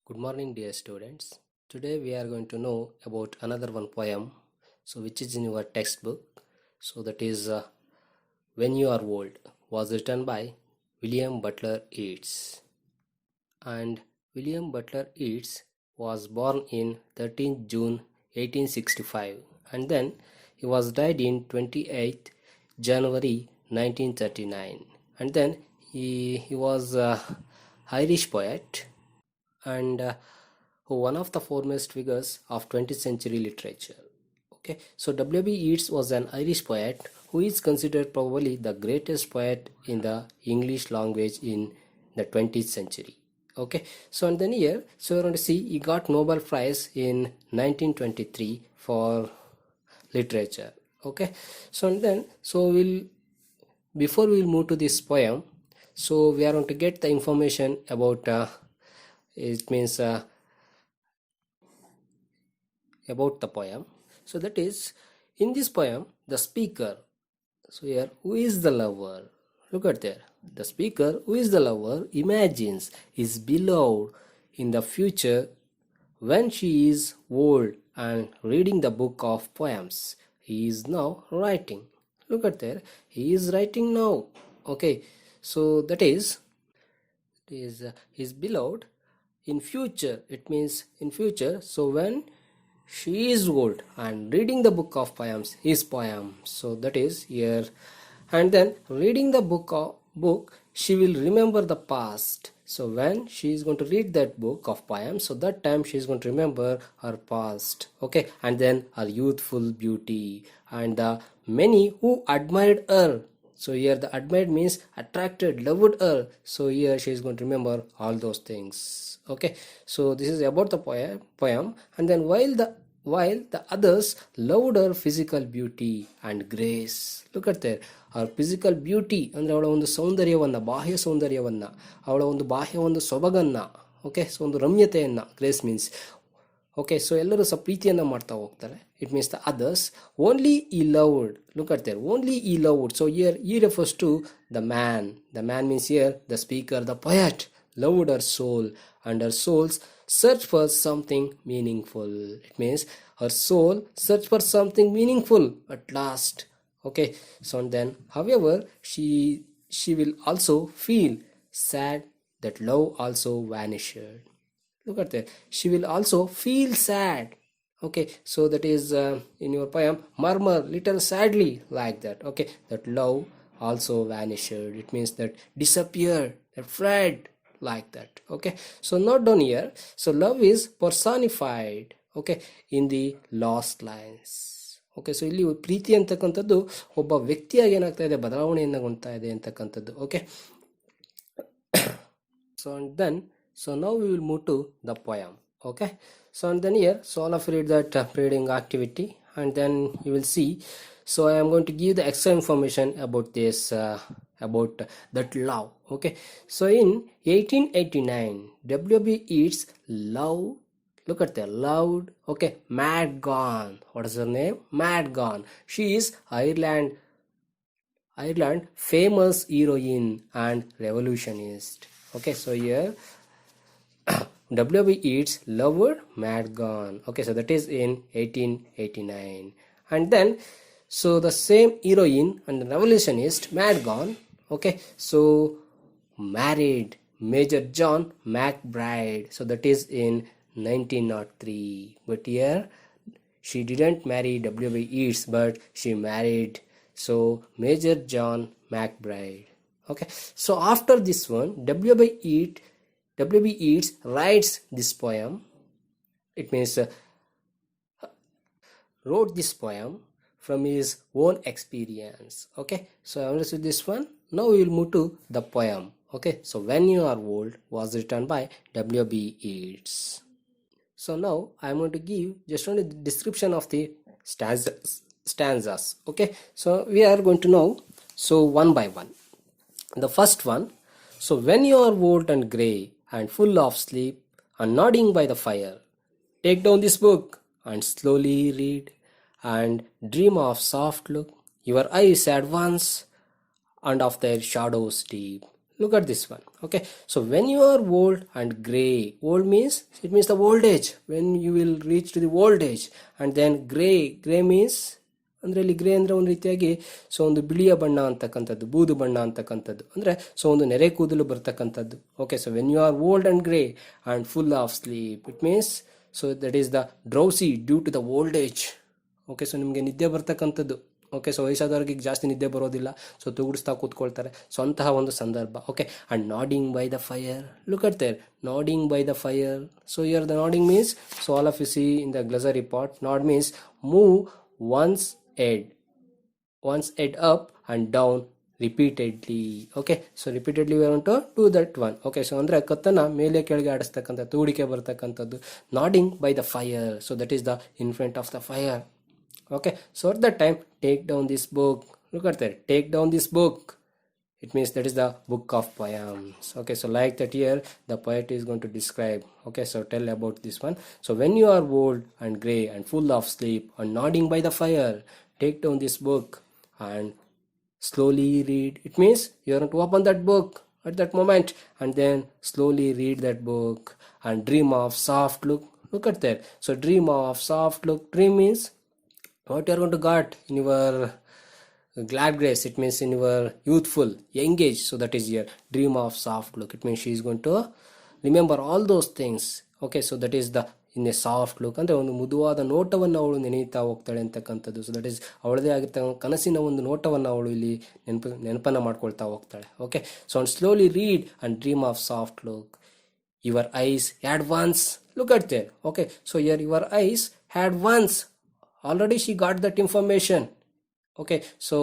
Good morning, dear students. Today we are going to know about another one poem, which is in your textbook. That is "When You Are Old" was written by William Butler Yeats, and William Butler Yeats was born in 13th June 1865, and then he was died in 28th January 1939, and then he was Irish poet and one of the foremost figures of 20th century literature. Okay, so W.B. Yeats was an Irish poet who is considered probably the greatest poet in the English language in the 20th century. Okay, so and then here, so you're going to see he got Nobel Prize in 1923 for literature. Okay, so and then, before we'll move to this poem, so we are going to get the information about it means about the poem. So that is, in this poem, the speaker, so here, who is the lover? Look at there. The speaker, who is the lover, imagines his beloved in the future when she is old and reading the book of poems he is now writing. Look at there. He is writing now. Okay. So that is his beloved in future. It means in future. So when she is old and reading the book of poems, his poem. So that is here. And then reading the book, she will remember the past. So when she is going to read that book of poems, so that time she is going to remember her past. Okay, and then her youthful beauty and the many who admired her. So here the admired means attracted, loved her. So here she is going to remember all those things. Okay, so this is about the poem. And then while the others loved her physical beauty and grace. Look at there. Her physical beauty ಅಂದ್ರೆ ಅವಳ ಒಂದು ಸೌಂದರ್ಯವನ್ನ, ಬಾಹ್ಯ ಸೌಂದರ್ಯವನ್ನ, ಅವಳ ಒಂದು ಬಾಹ್ಯ ಒಂದು ಸೊಬಗನ್ನ, okay, so ಒಂದು ರಮ್ಯತೆಯನ್ನ, ಗ್ರೇಸ್ ಮೀನ್ಸ್, ಓಕೆ, ಸೊ ಎಲ್ಲರೂ ಸಹ ಪ್ರೀತಿಯನ್ನ ಮಾಡ್ತಾ ಹೋಗ್ತಾರೆ. It means the others only he loved. Look at there, only he loved. So here he refers to the man. The man means here the speaker, the poet loved her soul, and her soul's search for something meaningful. It means her soul search for something meaningful at last. Okay, so and then however she will also feel sad that love also vanished. Look at that. She will also feel sad. Okay, so that is in your poem, murmur little sadly like that. Okay, that love also vanished. It means that disappeared, that fled like that. Okay, so note down here. So love is personified, okay, in the lost lines. Okay, so ಇಲ್ಲಿ ಪ್ರೀತಿ ಅಂತಕ್ಕಂಥದ್ದು ಒಬ್ಬ ವ್ಯಕ್ತಿಯಾಗಿ ಏನಾಗ್ತಾ ಇದೆ, ಬದಲಾವಣೆಯನ್ನಗೊಳ್ತಾ ಇದೆ ಅಂತಕ್ಕಂಥದ್ದು. Okay, so and then, so now we will move to the poem. Okay, so and then here, so all of you read that reading activity, and then you will see. So I am going to give the extra information about this, about that love. Okay, so in 1889, W.B. Yeats love. Look at that, loved. Okay, Mad Gone. What is her name? Mad Gone. She is Ireland famous heroine and revolutionist. Okay, so here W.B. Yeats loved Mad Gone. Okay, so that is in 1889. And then, so the same heroine and the revolutionist Mad Gone, okay, so married Major John McBride. So that is in 1903. But here she didn't marry W.B. Yeats, but she married so Major John McBride. Okay, so after this one, W.B. Yeats writes this poem. It means wrote this poem from his own experience. Okay, so I understood this one. Now we will move to the poem. Okay, so When You Are Old was written by W.B. Yeats. So now I am going to give just only the description of the stanzas. Okay, so we are going to know, so one by one. The first one, so when you are old and grey and full of sleep and nodding by the fire, take down this book and slowly read and dream of soft look your eyes at once and of their shadows deep. Look at this one. Okay, so when you are old and gray, old means it means the old age, when you will reach to the old age. And then gray means ಅಂದರೆ ಇಲ್ಲಿ grey ಅಂದರೆ ಒಂದು ರೀತಿಯಾಗಿ so ಒಂದು ಬಿಳಿಯ ಬಣ್ಣ ಅಂತಕ್ಕಂಥದ್ದು, ಬೂದು ಬಣ್ಣ ಅಂತಕ್ಕಂಥದ್ದು, ಅಂದರೆ ಸೊ ಒಂದು ನೆರೆ ಕೂದಲು ಬರ್ತಕ್ಕಂಥದ್ದು. Okay, so when you are old and grey and full of sleep, it means so that is the drowsy due to the old age. Okay, so ನಿಮಗೆ ನಿದ್ದೆ ಬರ್ತಕ್ಕಂಥದ್ದು. ಓಕೆ, ಸೊ ವಯಸ್ಸಾದವ್ರಿಗೆ ಜಾಸ್ತಿ ನಿದ್ದೆ ಬರೋದಿಲ್ಲ, ಸೊ ತೂಗುಡಿಸ್ತಾ ಕೂತ್ಕೊಳ್ತಾರೆ. ಸೊ ಅಂತಹ ಒಂದು ಸಂದರ್ಭ. Okay, and nodding by the fire, look at there, nodding by the fire. So here the nodding means, so all of you see in the glossary part, nod means move one's head up and down repeatedly. Okay, so repeatedly we want to do that one. Okay, so ಅಂದ್ರೆ ಕತ್ತನ್ನ ಮೇಲೆ ಕೆಳಗೆ ಆಡಿಸ್ತಕ್ಕಂಥ ತೂಡಿಕೆ ಬರ್ತಕ್ಕಂಥದ್ದು. Nodding by the fire, so that is the in front of the fire. Okay, so at that time, take down this book. Look at that, take down this book. It means that is the book of poems. Okay, so like that here the poet is going to describe. Okay, so tell about this one. So when you are old and grey and full of sleep and nodding by the fire, take down this book and slowly read. It means you are going to open that book at that moment and then slowly read that book and dream of soft look at that. So dream of soft look. Dream means what you are going to got in your glad grace. It means in your youthful young age. So that is here, dream of soft look. It means she is going to remember all those things. Okay, so that is the in a soft look, ಅಂದರೆ ಒಂದು ಮೃದುವಾದ ನೋಟವನ್ನು ಅವಳು ನೆನೆಯುತ್ತಾ ಹೋಗ್ತಾಳೆ ಅಂತಕ್ಕಂಥದ್ದು. So that is ಅವಳದೇ ಆಗಿರ್ತಕ್ಕ ಕನಸಿನ ಒಂದು ನೋಟವನ್ನು ಅವಳು ಇಲ್ಲಿ ನೆನಪನ್ನು ಮಾಡ್ಕೊಳ್ತಾ ಹೋಗ್ತಾಳೆ. Okay, so and slowly read and dream of soft look. Your eyes had once, look at there. Okay, so here your eyes had once, already she got that information. Okay, so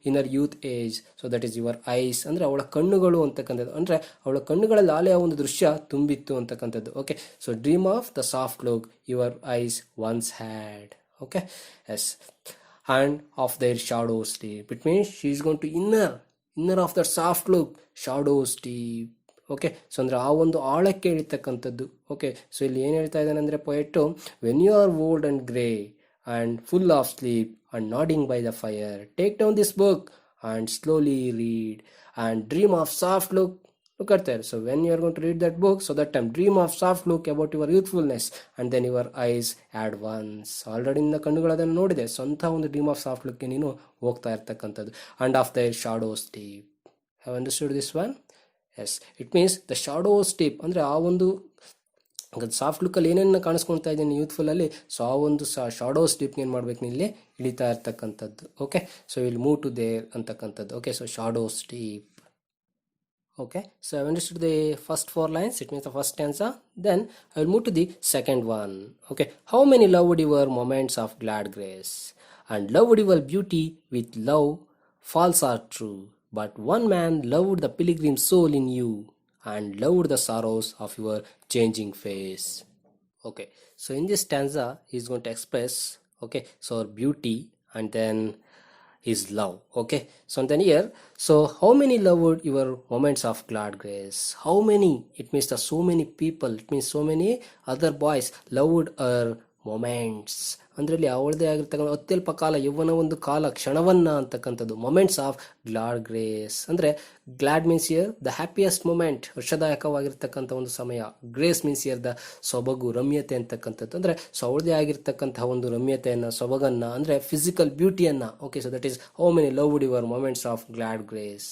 in her youth age, so that is your eyes, ಅಂದರೆ ಅವಳ ಕಣ್ಣುಗಳು ಅಂತಕ್ಕಂಥದ್ದು, ಅಂದರೆ ಅವಳ ಕಣ್ಣುಗಳಲ್ಲಿ ಆಲೆಯ ಒಂದು ದೃಶ್ಯ ತುಂಬಿತ್ತು ಅಂತಕ್ಕಂಥದ್ದು. Okay, so dream of the soft look your eyes once had. Okay, yes, and of their shadow sleep. It means she is going to inner of that soft look shadow sleep. Okay, so ಅಂದರೆ ಆ ಒಂದು ಆಳಕ್ಕೆ ಇಳಿತಕ್ಕಂಥದ್ದು. Okay, so ಇಲ್ಲಿ ಏನು ಹೇಳ್ತಾ ಇದ್ದಾನೆ ಅಂದರೆ poet, when you are old and grey and full of sleep and nodding by the fire, take down this book and slowly read and dream of soft look at there. So when you are going to read that book, so that time dream of soft look about your youthfulness and then your eyes had once, already in the ಕಣ್ಣುಗಳು ಅದನ್ನು ನೋಡಿದೆ. ಸ್ವಂತ ಒಂದು dream of soft ಲುಕ್ಗೆ ನೀನು ಹೋಗ್ತಾ ಇರ್ತಕ್ಕಂಥದ್ದು. and of their shadow sleep. Have understood this one? Yes, it means the shadow sleep ಅಂದರೆ ಆ ಒಂದು ಸಾಫ್ಟ್ ಲುಕ್ಕಲ್ಲಿ ಏನೇನು ಕಾಣಿಸ್ಕೊಳ್ತಾ ಇದ್ದೀನಿ ಯೂತ್ಫುಲ್ಲಲ್ಲಿ, ಸೊ ಆ ಒಂದು ಶಾಡೋ ಸ್ಲೀಪ್ಗೆ ಏನು ಮಾಡ್ಬೇಕು, ಇಲ್ಲಿ ಇಳಿತಾ ಇರ್ತಕ್ಕಂಥದ್ದು. Okay, so will move to there ಅಂತಕ್ಕಂಥದ್ದು. Okay, so shadow sleep. Okay, so I understood the first 4 lines, it means the first stanza. Then I will move to the second one. Okay, how many loved your moments of glad grace and loved your beauty with love, false or true, but one man loved the pilgrim soul in you and loved the sorrows of your changing face. Okay, so in this stanza he is going to express, okay, so beauty and then his love. Okay, so then here, so how many loved your moments of glad grace? How many? It means the so many people, it means so many other boys loved her moments. ಅಂದ್ರಲ್ಲಿ ಅವಳದೇ ಆಗಿರ್ತಕ್ಕಂಥ ಅತ್ಯಲ್ಪ ಕಾಲ, ಯೌವನ ಒಂದು ಕಾಲ, ಕ್ಷಣವನ್ನ ಅಂತಕ್ಕಂಥದ್ದು. ಮೊಮೆಂಟ್ಸ್ ಆಫ್ ಗ್ಲಾಡ್ ಗ್ರೇಸ್ ಅಂದರೆ glad means here the happiest moment, ಹರ್ಷದಾಯಕವಾಗಿರ್ತಕ್ಕಂಥ ಒಂದು ಸಮಯ. ಗ್ರೇಸ್ ಮೀನ್ಸ್ ಇಯರ್ ದ ಸೊಬಗು, ರಮ್ಯತೆ ಅಂತಕ್ಕಂಥದ್ದು. ಅಂದರೆ ಸೊ ಅವಳದೇ ಆಗಿರ್ತಕ್ಕಂತಹ ಒಂದು ರಮ್ಯತೆಯನ್ನು, ಸೊಬಗನ್ನು, ಅಂದರೆ ಫಿಸಿಕಲ್ ಬ್ಯೂಟಿಯನ್ನು. Okay, so that is how many loved your moments of glad grace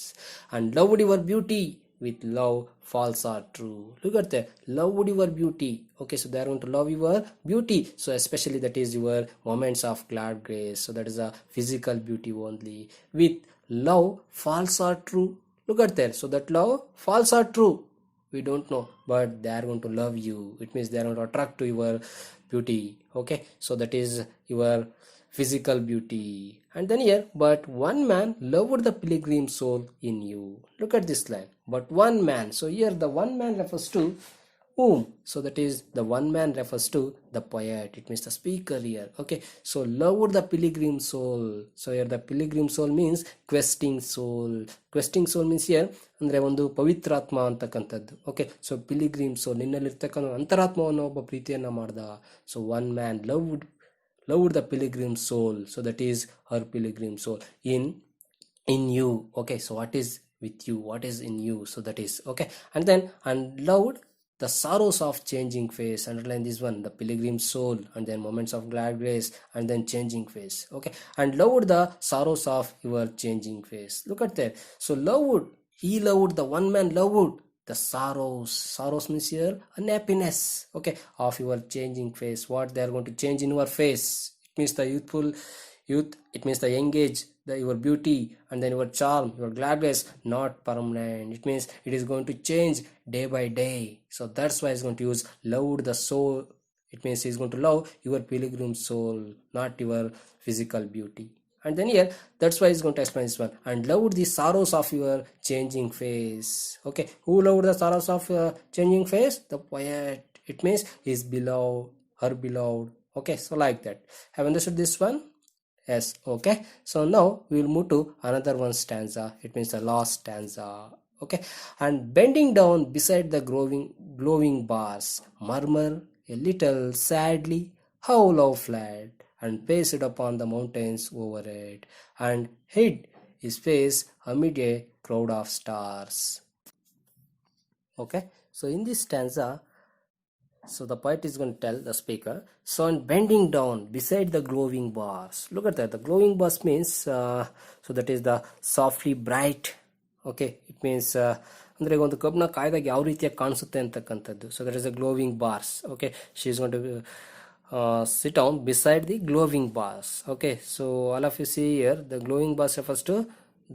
and loved your beauty with love, false or true. Look at that, loved your beauty. Okay, so they are going to love your beauty, so especially that is your moments of glad grace, so that is a physical beauty only. With love, false or true. Look at that, so that love, false or true, we don't know, but they are going to love you. It means they are going to attract to your beauty. Okay, so that is your physical beauty. And then here, but one man loved the pilgrim soul in you. Look at this line, but one man. So here the one man refers to whom? So that is the one man refers to the poet. It means the speaker here. Okay, so loved the pilgrim soul. So here the pilgrim soul means questing soul. Questing soul means here ಅಂದರೆ ಒಂದು ಪವಿತ್ರಾತ್ಮ ಅಂತಕ್ಕಂಥದ್ದು. Okay, so pilgrim ಸೋಲ್, ನಿನ್ನಲ್ಲಿರ್ತಕ್ಕಂಥ ಅಂತರಾತ್ಮವನ್ನು ಒಬ್ಬ ಪ್ರೀತಿಯನ್ನು ಮಾಡ್ದ. So one man loved the pilgrim soul, so that is her pilgrim soul in you. Okay, so what is with you, what is in you. So that is okay. And then, and loved the sorrows of changing face, underline this one, the pilgrim soul, and then moments of glad grace, and then changing face. Okay, and loved the sorrows of your changing face. Look at that. So loved, he loved, the one man loved the sorrows means here unhappiness, okay, of your changing face. What they are going to change in your face, it means the youth, it means the young age, your beauty, and then your charm, your gladness, not permanent. It means it is going to change day by day. So that's why it's going to use loved the soul. It means he's going to love your pilgrim soul, not your physical beauty. And then here, that's why he's going to explain this one. And loved the sorrows of your changing face. Okay, who loved the sorrows of changing face? The poet. It means his beloved, her beloved. Okay, so like that. Have understood this one? Yes, okay. So now we will move to another one stanza. It means the last stanza. Okay, and bending down beside the glowing bars, murmur a little sadly, how love fled, and paced upon the mountains overhead, and hid his face amid a crowd of stars. Okay, so in this stanza, so the poet is going to tell the speaker, so on bending down beside the glowing bars. Look at that. The glowing bars means, so that is the softly bright. Okay, it means ಅಂದರೆ ಒಂದು ಕಬ್ನ ಕಾಯ್ದಾಗ ಯಾವ ರೀತಿಯಾಗಿ ಕಾಣಿಸುತ್ತೆ ಅಂತಕ್ಕಂಥದ್ದು. So that is the glowing bars. Okay, she is going to sit down beside the glowing bars. Okay, so all of you see here the glowing bars refers to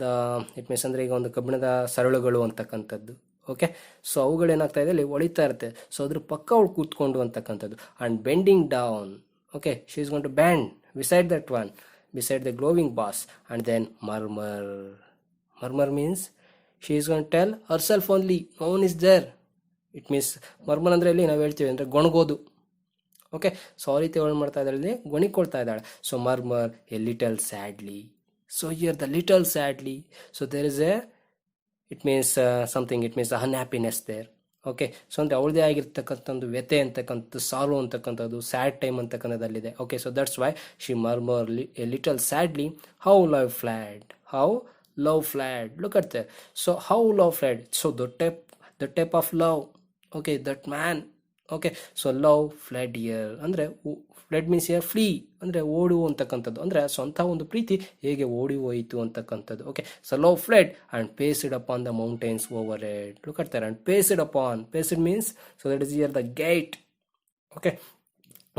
the, it means ಅಂದರೆ ಈಗ ಒಂದು ಕಬ್ಬಿಣದ ಸರಳುಗಳು ಅಂತಕ್ಕಂಥದ್ದು. Okay, so ಅವುಗಳೇನಾಗ್ತಾ ಇದೆ ಅಲ್ಲಿ ಹೊಳಿತಾ ಇರುತ್ತೆ. So ಅದ್ರ ಪಕ್ಕ ಅವಳು ಕೂತ್ಕೊಂಡು ಅಂತಕ್ಕಂಥದ್ದು. And bending down. Okay, she is going to bend beside that one, beside the glowing bars, and then murmur means she is going to tell herself only, no one is there. It means murmur ಅಂದರೆ ಇಲ್ಲಿ ನಾವು ಹೇಳ್ತೀವಿ ಅಂದರೆ ಗೊಣಗೋದು. Okay, so ಆ ರೀತಿ ಅವಳು ಮಾಡ್ತಾ ಇದ್ದಾಳೆ, ಗೊಣಿಕೊಳ್ತಾ ಇದ್ದಾಳೆ. So murmur a little sadly. So here the little sadly, so there is a, it means something, it means unhappiness there. Okay, so ಅಂದರೆ ಅವಳದೇ ಆಗಿರ್ತಕ್ಕಂಥ ಒಂದು ವ್ಯತೆ ಅಂತಕ್ಕಂಥದ್ದು, ಸಾರು ಅಂತಕ್ಕಂಥದ್ದು, ಸ್ಯಾಡ್ ಟೈಮ್ ಅಂತಕ್ಕಂಥದ್ದಲ್ಲಿದೆ. Okay, so that's why she murmur a little sadly, how love fled, how love fled. Look at that. So how love fled, so the type of love. Okay, that man. Okay, so love fled here ಅಂದ್ರೆ ಫ್ಲೆಡ್ means here flee ಅಂದರೆ ಓಡು ಅಂತಕ್ಕಂಥದ್ದು, ಅಂದರೆ ಸ್ವಂತ ಒಂದು ಪ್ರೀತಿ ಹೇಗೆ ಓಡಿ ಹೋಯಿತು ಅಂತಕ್ಕಂಥದ್ದು. Okay, so love fled and paced upon the mountains over head. Look at that, and paced upon, paced means, so that is here the gate. Okay,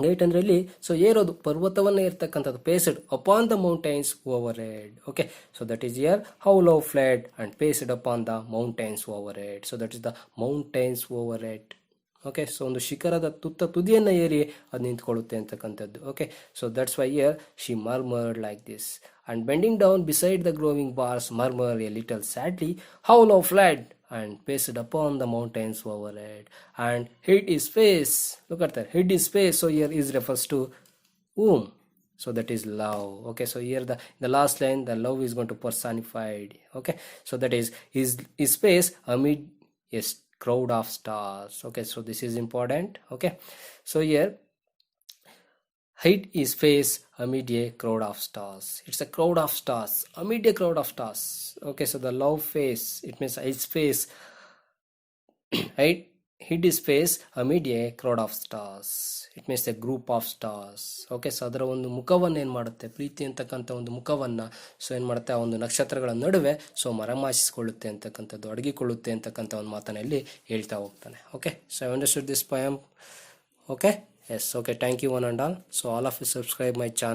gate ಅಂದರೆ ಇಲ್ಲಿ ಸೊ ಏರೋದು, ಪರ್ವತವನ್ನೇ ಇರ್ತಕ್ಕಂಥದ್ದು. Paced upon the mountains overhead. Okay, so that is here how love fled and paced upon the mountains overhead. So that is the mountains overhead. Okay, so ಒಂದು ಶಿಖರದ ತುದಿಯನ್ನು ಏರಿ ಅದು ನಿಂತ್ಕೊಳ್ಳುತ್ತೆ ಅಂತಕ್ಕಂಥದ್ದು. Okay, so that's why here she murmured like this. And bending down beside the glowing bars, murmur a little sadly, how love ಫ್ಲೆಡ್ and paced upon the mountains overhead, and hid his face. Look at that, hid his face. So here is refers to whom? So that is love. Okay, so here the last line, the love is going to personified. Okay, so that is his face amid a crowd of stars. Okay, so this is important. Okay, so here hid his face amid a crowd of stars. It's a crowd of stars, amid a crowd of stars. Okay, so the love face, it means his face hid his face amid a crowd of stars. It means a group of stars. Okay, so ಅದರ ಒಂದು ಮುಖವನ್ನು ಏನು ಮಾಡುತ್ತೆ, ಪ್ರೀತಿ ಅಂತಕ್ಕಂಥ ಒಂದು ಮುಖವನ್ನು so ಏನು ಮಾಡುತ್ತೆ, ಆ ಒಂದು ನಕ್ಷತ್ರಗಳ ನಡುವೆ ಸೊ ಮರಮಾಚಿಸಿಕೊಳ್ಳುತ್ತೆ ಅಂತಕ್ಕಂಥದ್ದು, ಅಡಗಿಕೊಳ್ಳುತ್ತೆ ಅಂತಕ್ಕಂಥ ಒಂದು ಮಾತನ್ನು ಇಲ್ಲಿ ಹೇಳ್ತಾ ಹೋಗ್ತಾನೆ. Okay, so I understood this poem. Okay, yes, okay, thank you one and all. So all of you subscribe my channel.